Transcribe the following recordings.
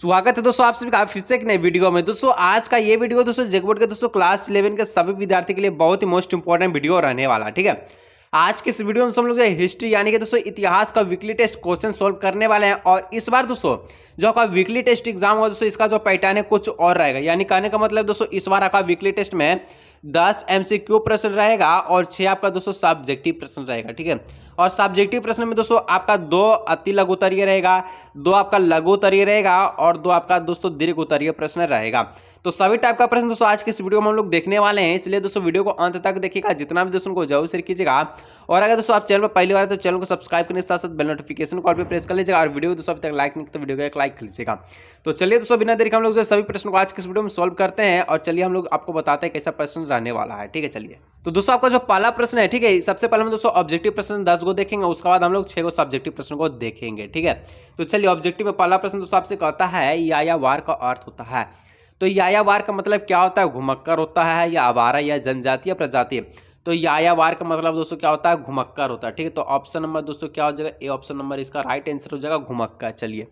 स्वागत है दोस्तों आप सभी का फिर से एक नए वीडियो में। दोस्तों आज का ये वीडियो दोस्तों जेकबोर्ड के दोस्तों क्लास 11 के सभी विद्यार्थी के लिए बहुत ही मोस्ट इंपॉर्टेंट वीडियो रहने वाला है। ठीक है, आज के इस वीडियो में हम लोग हिस्ट्री यानी कि दोस्तों इतिहास का वीकली टेस्ट क्वेश्चन सोल्व करने वाले हैं। और इस बार दोस्तों जो आपका वीकली टेस्ट एग्जाम होगा दोस्तों इसका जो पैटर्न है कुछ और रहेगा। यानी कहने का मतलब दोस्तों इस बार आपका वीकली टेस्ट में 10 MCQ प्रश्न रहेगा और 6 आपका दोस्तों सब्जेक्टिव प्रश्न रहेगा। ठीक है, और सब्जेक्टिव प्रश्न में दोस्तों आपका 2 अति लघु उत्तरीय रहेगा, 2 आपका लघु उत्तरीय रहेगा और 2 आपका दोस्तों दीर्घ उत्तरीय प्रश्न रहेगा। तो सभी टाइप का प्रश्न दोस्तों आज के इस वीडियो में हम लोग देखने वाले हैं, इसलिए दोस्तों वीडियो को अंत तक देखिएगा, जितना भी दोस्तों को जरूर शेयर कीजिएगा। और अगर दोस्तों आप चैनल पर पहली बार है तो चैनल को सब्सक्राइब करने के साथ साथ बेल नोटिफिकेशन को भी प्रेस कर लीजिएगा और वीडियो दोस्तों अभी तक लाइक नहीं तो वीडियो को एक लाइक कर लीजिएगा। तो चलिए दोस्तों बिना देरी के हम लोग जो सभी प्रश्नों को आज के इस वीडियो में सोल्व करते हैं और चलिए हम लोग आपको बताते हैं कैसा प्रश्न रहने वाला है। ठीक है, चलिए तो दोस्तों आपका जो पहला प्रश्न है, ठीक है, सबसे पहले हम दोस्तों ऑब्जेक्टिव प्रश्न 10 को देखेंगे, उसके बाद हम लोग 6 को सब्जेक्टिव प्रश्न को देखेंगे। ठीक है, तो चलिए ऑब्जेक्टिव में पहला प्रश्न दोस्तों आपसे कहता है यायावार का अर्थ होता है। तो यायावार का मतलब क्या होता है? घुमक्कर होता है या आवारा या जनजाति या प्रजाति। तो यायावार का मतलब दोस्तों क्या होता है? घुमक्कर होता है। ठीक है, तो ऑप्शन नंबर दोस्तों क्या हो जाएगा? ए ऑप्शन नंबर इसका राइट आंसर हो जाएगा, घुमक्कर। चलिए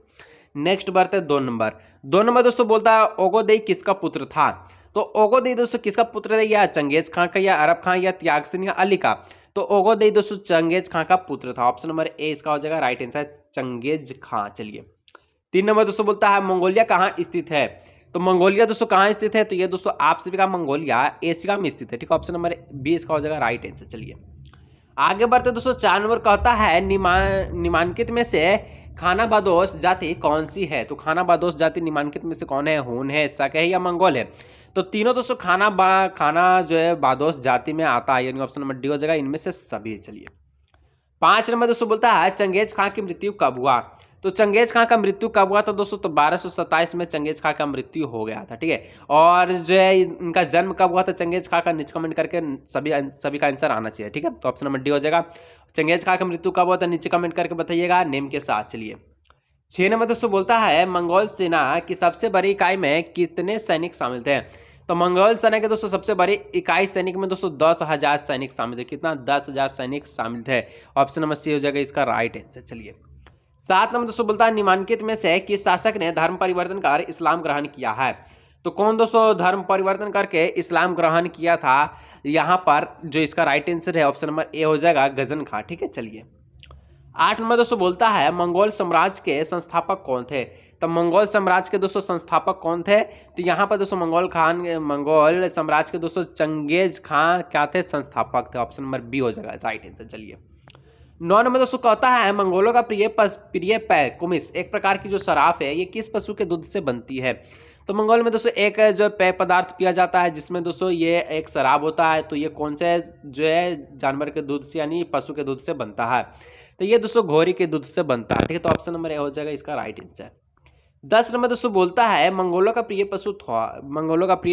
नेक्स्ट बढ़ते हैं 2 नंबर। 2 नंबर दोस्तों बोलता है ओगोदेई किसका पुत्र था? तो ओगोदेई दोस्तों किसका पुत्र है? या चंगेज खां का या अरब खां या त्यागसिन या अली का? तो ओगोदेई दोस्तों चंगेज खां का पुत्र था। ऑप्शन नंबर ए इसका हो जाएगा राइट आंसर, चंगेज खां। चलिए 3 नंबर दोस्तों बोलता है मंगोलिया कहाँ स्थित है? तो मंगोलिया दोस्तों कहाँ स्थित है? तो ये दोस्तों आप सभी का मंगोलिया एशिया में स्थित है। ठीक है, ऑप्शन नंबर बी इसका हो जाएगा राइट आंसर। चलिए आगे बढ़ते दोस्तों 4 नंबर कहता है निम्नलिखित में से खानाबदोश जाति कौन सी है? तो खानाबदोश जाति निम्नलिखित में से कौन है? हून है, शक है या मंगोल है? तो तीनों दोस्तों खाना जो है बादोश जाति में आता है, यानी ऑप्शन नंबर डी हो जाएगा इनमें से सभी। चलिए 5 नंबर दोस्तों बोलता है चंगेज खां की मृत्यु कब हुआ? तो चंगेज खां का मृत्यु कब हुआ था दोस्तों? तो 1227 में चंगेज खां का मृत्यु हो गया था। ठीक है, और जो है इनका जन्म कब हुआ था चंगेज खां का? नीचे कमेंट करके सभी का आंसर आना चाहिए। ठीक है, तो ऑप्शन नंबर डी हो जाएगा। चंगेज खां का मृत्यु कब हुआ था नीचे कमेंट करके बताइएगा नेम के साथ। चलिए 6 नंबर दोस्तों बोलता है मंगोल सेना की सबसे बड़ी इकाई में कितने सैनिक शामिल थे? तो मंगोल सेना के दोस्तों सबसे बड़ी इकाई सैनिक में दोस्तों 10,000 सैनिक शामिल थे। कितना? 10,000 सैनिक शामिल थे। ऑप्शन नंबर सी हो जाएगा इसका राइट आंसर। चलिए 7 नंबर दोस्तों बोलता है निम्नलिखित में से किस शासक ने धर्म परिवर्तन कर इस्लाम ग्रहण किया है? तो कौन दोस्तों धर्म परिवर्तन करके इस्लाम ग्रहण किया था? यहाँ पर जो इसका राइट आंसर है ऑप्शन नंबर ए हो जाएगा गजन खां। ठीक है, चलिए 8 नंबर दोस्तों बोलता है मंगोल साम्राज्य के संस्थापक कौन थे? तो मंगोल साम्राज्य के दोस्तों संस्थापक कौन थे? तो यहाँ पर दोस्तों मंगोल साम्राज्य के दोस्तों चंगेज खां क्या थे? संस्थापक थे। ऑप्शन नंबर बी हो जाएगा राइट आंसर। चलिए 9 नंबर दोस्तों कहता है मंगोलों का प्रिय पेय कुमिस एक प्रकार की जो शराब है ये किस पशु के दूध से बनती है? तो मंगोल में दोस्तों एक जो पेय पदार्थ पिया जाता है जिसमें दोस्तों ये एक शराब होता है। तो ये कौन से जो है जानवर के दूध से यानी पशु के दूध से बनता है? तो ये दोस्तों घोड़ी के दूध से बनता है। ठीक है, तो ऑप्शन नंबर ए हो जाएगा इसका राइट आंसर। 10 नंबर दोस्तों बोलता है मंगोलों का प्रिय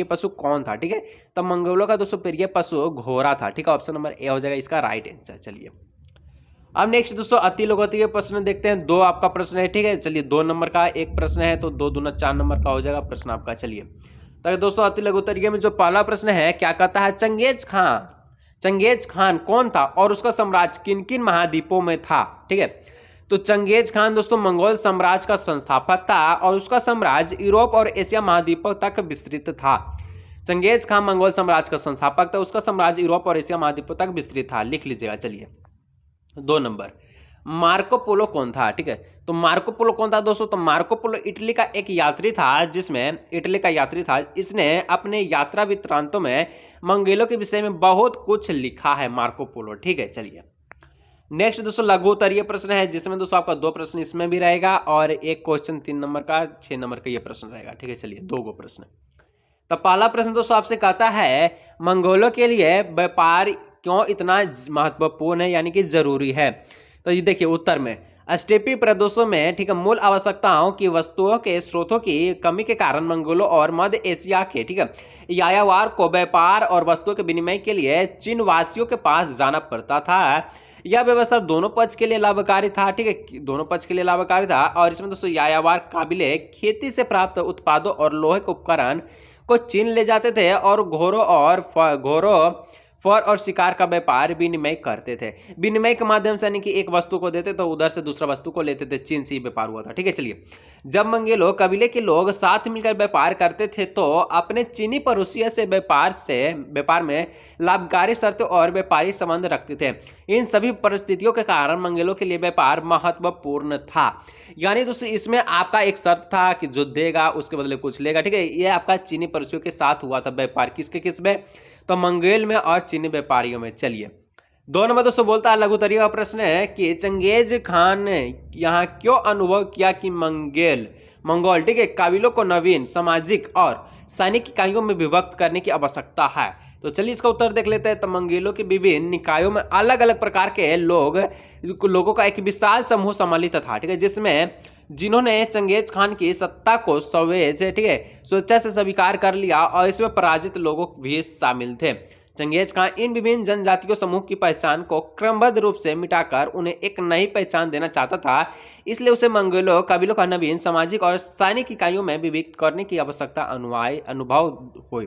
पशु कौन था? ठीक है, तो मंगोलों का दोस्तों प्रिय पशु घोड़ा था। ठीक है, ऑप्शन नंबर ए हो जाएगा इसका राइट आंसर। चलिए अब नेक्स्ट दोस्तों अति लघुत्तरीय प्रश्न देखते हैं। 2 आपका प्रश्न है। ठीक है, चलिए 2 नंबर का एक प्रश्न है तो 2 दूना 4 नंबर का हो जाएगा प्रश्न आपका। चलिए तो दोस्तों अति लघुत्तरीय में जो पहला प्रश्न है क्या कहता है चंगेज खान कौन था और उसका साम्राज्य किन किन महाद्वीपों में था? ठीक है, तो चंगेज खान दोस्तों मंगोल साम्राज्य का संस्थापक था और उसका साम्राज्य यूरोप और एशिया महाद्वीपों तक विस्तृत था। चंगेज खान मंगोल साम्राज्य का संस्थापक था, उसका साम्राज्य यूरोप और एशिया महाद्वीपों तक विस्तृत था। लिख लीजिएगा। चलिए 2 नंबर मार्को पोलो कौन था? ठीक है, तो मार्को पोलो कौन था दोस्तों? तो मार्को पोलो इटली का एक यात्री था इसने अपने यात्रा वृत्तांतों में मंगोलों के विषय में बहुत कुछ लिखा है मार्को पोलो। ठीक है, चलिए नेक्स्ट दोस्तों लघु उत्तरीय प्रश्न है जिसमें दोस्तों आपका 2 प्रश्न इसमें भी रहेगा और एक क्वेश्चन 3 नंबर का 6 नंबर का ये प्रश्न रहेगा। ठीक है, चलिए 2 गो प्रश्न। तो पहला प्रश्न दोस्तों आपसे कहता है मंगोलों के लिए व्यापार क्यों इतना महत्वपूर्ण है यानी कि जरूरी है? तो ये देखिए उत्तर में स्टेपी प्रदेशों में ठीक है मूल आवश्यकताओं की वस्तुओं के स्रोतों की कमी के कारण मंगोलों और मध्य एशिया के ठीक है यायावार को व्यापार और वस्तुओं के विनिमय के लिए चीन वासियों के पास जाना पड़ता था। यह व्यवस्था दोनों पक्ष के लिए लाभकारी था। ठीक है, दोनों पक्ष के लिए लाभकारी था और इसमें दोस्तों यायावार काबिले खेती से प्राप्त उत्पादों और लोहे के उपकरण को चीन ले जाते थे और घोरों फर और शिकार का व्यापार विनिमय करते थे। विनिमय के माध्यम से यानी कि एक वस्तु को देते तो उधर से दूसरा वस्तु को लेते थे। चीन से ही व्यापार हुआ था। ठीक है, चलिए, जब मंगेलो कबीले के लोग साथ मिलकर व्यापार करते थे तो अपने चीनी पड़ोसियों से व्यापार में लाभकारी शर्त और व्यापारी संबंध रखते थे। इन सभी परिस्थितियों के कारण मंगेलों के लिए व्यापार महत्वपूर्ण था। यानी दोस्तों इसमें आपका एक शर्त था कि जो देगा उसके बदले कुछ लेगा। ठीक है, ये आपका चीनी पड़ोसियों के साथ हुआ था व्यापार। किसके किस में? तो मंगेल में और चीनी व्यापारियों में। चलिए, 2 नंबर दोस्तों बोलता है लघुतरीय का प्रश्न है कि चंगेज खान ने यहाँ क्यों अनुभव किया कि मंगोल ठीक है कबीलों को नवीन सामाजिक और सैनिक इकाइयों में विभक्त करने की आवश्यकता है। तो चलिए इसका उत्तर देख लेते हैं। तो मंगेलों के विभिन्न निकायों में अलग अलग प्रकार के लोगों का एक विशाल समूह सम्मिलित था। ठीक है, जिसमें जिन्होंने चंगेज खान की सत्ता को स्वेच्छा से स्वीकार कर लिया और इसमें पराजित लोगों भी शामिल थे। चंगेज खान इन विभिन्न जनजातियों समूह की पहचान को क्रमबद्ध रूप से मिटाकर उन्हें एक नई पहचान देना चाहता था। इसलिए उसे मंगोलों कबीलों का नवीन सामाजिक और सैनिक इकाइयों में विभक्त करने की आवश्यकता अनुभव हुई।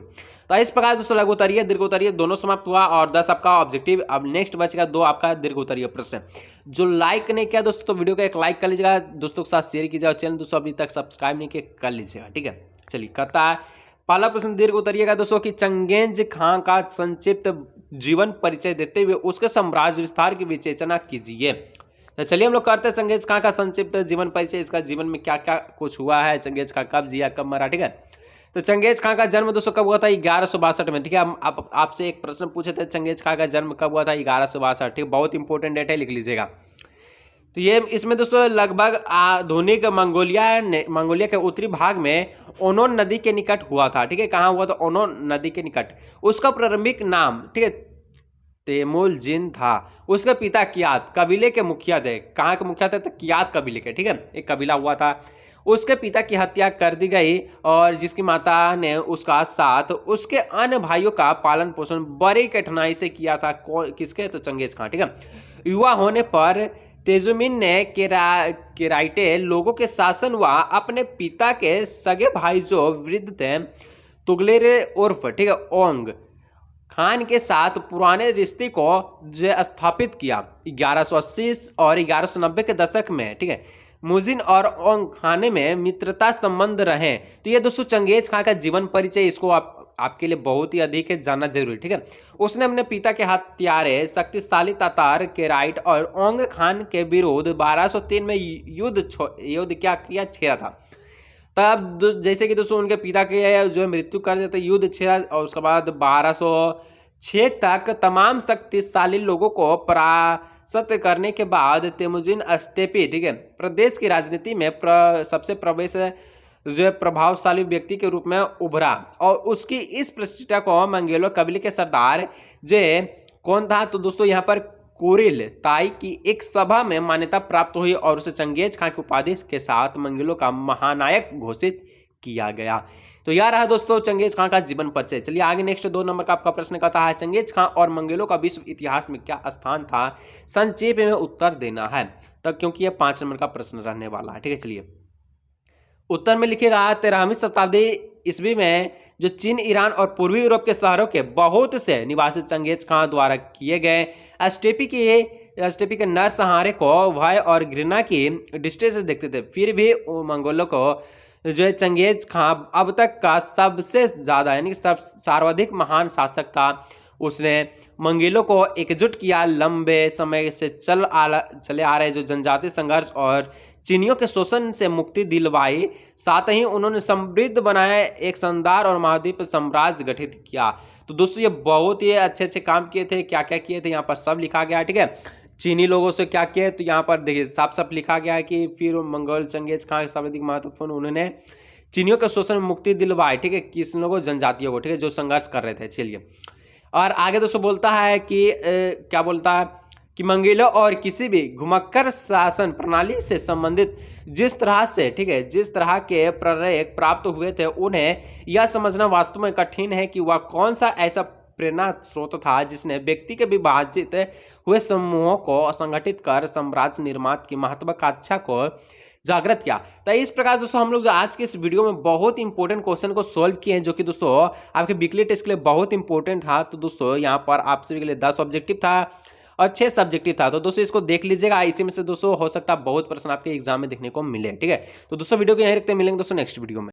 तो इस प्रकार दोस्तों लघुत्तरीय दीर्घोत्तरीय दोनों समाप्त हुआ और 10 आपका ऑब्जेक्टिव। अब नेक्स्ट बचेगा 2 आपका दीर्घोत्तरीय प्रश्न। जो लाइक नहीं किया दोस्तों तो वीडियो को एक लाइक कर लीजिएगा, दोस्तों के साथ शेयर कीजिएगा, चैनल दोस्तों अभी तक सब्सक्राइब नहीं किया कर लीजिएगा। ठीक है, चलिए करता है पहला प्रश्न दीर्घ उत्तरीय का दोस्तों कि चंगेज खां का संक्षिप्त जीवन परिचय देते हुए उसके साम्राज्य विस्तार की विवेचना कीजिए। तो चलिए हम लोग करते हैं चंगेज खां का संक्षिप्त जीवन परिचय। इसका जीवन में क्या क्या कुछ हुआ है, चंगेज खां कब जिया कब मरा। ठीक है, तो चंगेज खां का जन्म दोस्तों कब हुआ था? 1162 में। ठीक है, हम आपसे एक प्रश्न पूछे थे चंगेज खां का जन्म कब हुआ था? 1162। ठीक है, बहुत इंपॉर्टेंट डेट है, लिख लीजिएगा। तो ये इसमें दोस्तों लगभग आधुनिक मंगोलिया के उत्तरी भाग में ओनोन नदी के निकट हुआ था। ठीक है, कहाँ हुआ था? ओनोन नदी के निकट। उसका प्रारंभिक नाम ठीक है तेमुलजिन था। उसके पिता कियात कबीले के मुखिया थे। कहाँ के मुखिया थे? तो कियात कबीले के। ठीक है, एक कबीला हुआ था। उसके पिता की हत्या कर दी गई और जिसकी माता ने उसका साथ उसके अन्य भाइयों का पालन पोषण बड़ी कठिनाई से किया था। किसके? तो चंगेज खां। ठीक है, युवा होने पर तेजुमिन ने केराइटे लोगों के शासन व अपने पिता के सगे भाई जो वृद्ध थे तुगलेरे उर्फ ठीक है ओंग खान के साथ पुराने रिश्ते को स्थापित किया। 1180 और 1190 के दशक में ठीक है मुजिन और ओंग खाने में मित्रता संबंध रहे। तो ये दोस्तों चंगेज खां का जीवन परिचय, इसको आपके लिए बहुत ही अधिक है, जानना जरूरी। ठीक है, उसने अपने पिता के हत्यारे शक्तिशाली तातार केराइट और ओंग खान के विरुद्ध 1203 में युद्ध क्या किया? छेड़ा था। तब जैसे कि दोस्तों उनके पिता के जो मृत्यु कर देते युद्ध छेड़ा और उसके बाद 1206 तक तमाम शक्तिशाली लोगों को परास्त करने के बाद तेमुजिन स्टेपी ठीक है प्रदेश की राजनीति में सबसे जो प्रभावशाली व्यक्ति के रूप में उभरा और उसकी इस प्रतिष्ठा को मंगेलो कबीले के सरदार कौन था? तो दोस्तों यहाँ पर कुरिल ताई की एक सभा में मान्यता प्राप्त हुई और उसे चंगेज खां की उपाधि के साथ मंगेलो का महानायक घोषित किया गया। तो यह रहा दोस्तों चंगेज खां का जीवन परिचय। चलिए आगे नेक्स्ट 2 नंबर का आपका प्रश्न कहता है चंगेज खां और मंगेलो का विश्व इतिहास में क्या स्थान था? संक्षेप में उत्तर देना है तब, क्योंकि यह 5 नंबर का प्रश्न रहने वाला है। ठीक है, चलिए उत्तर में लिखिएगा 13वीं शताब्दी ईस्वी में जो चीन, ईरान और पूर्वी यूरोप के शहरों के बहुत से निवासी चंगेज खां द्वारा किए गए स्टेपी के नरसंहारे को भय और घृणा की दृष्टि से देखते थे। फिर भी मंगोलों को जो है चंगेज खां अब तक का सबसे ज्यादा यानी सर्वाधिक महान शासक था। उसने मंगेलों को एकजुट किया, लंबे समय से चले आ रहे जो जनजातीय संघर्ष और चीनियों के शोषण से मुक्ति दिलवाई। साथ ही उन्होंने समृद्ध बनाया एक शानदार और महाद्वीप साम्राज्य गठित किया। तो दोस्तों ये बहुत ही अच्छे काम किए थे। क्या क्या किए थे यहाँ पर सब लिखा गया है। ठीक है, चीनी लोगों से क्या किया तो यहाँ पर देखिए साफ साफ लिखा गया है कि फिर मंगोल चंगेज खां सर्वाधिक महत्वपूर्ण उन्होंने चीनियों के शोषण में मुक्ति दिलवाई। ठीक है, किस लोगों जनजातियों को ठीक है जो संघर्ष कर रहे थे। चलिए और आगे दोस्तों बोलता है कि क्या बोलता है कि मंगेलों और किसी भी घुमक्कर शासन प्रणाली से संबंधित जिस तरह के प्रेरक प्राप्त हुए थे उन्हें यह समझना वास्तव में कठिन है कि वह कौन सा ऐसा प्रेरणा स्रोत था जिसने व्यक्ति के विभाजित हुए समूहों को संगठित कर साम्राज्य निर्माण की महत्वाकांक्षा को जागृत किया। तो इस प्रकार दोस्तों हम लोग जो आज के इस वीडियो में बहुत इंपॉर्टेंट क्वेश्चन को सॉल्व किए हैं, जो कि दोस्तों आपके वीकली टेस्ट के लिए बहुत इंपॉर्टेंट था। तो दोस्तों यहाँ पर आप सभी के लिए 10 ऑब्जेक्टिव था और 6 सब्जेक्टिव था। तो दोस्तों इसको देख लीजिएगा, इसी में से दोस्तों हो सकता है बहुत प्रश्न आपके एग्जाम में देखने को मिले। ठीक है, तो दोस्तों वीडियो को यहीं रखते हैं, मिलेंगे दोस्तों नेक्स्ट वीडियो में।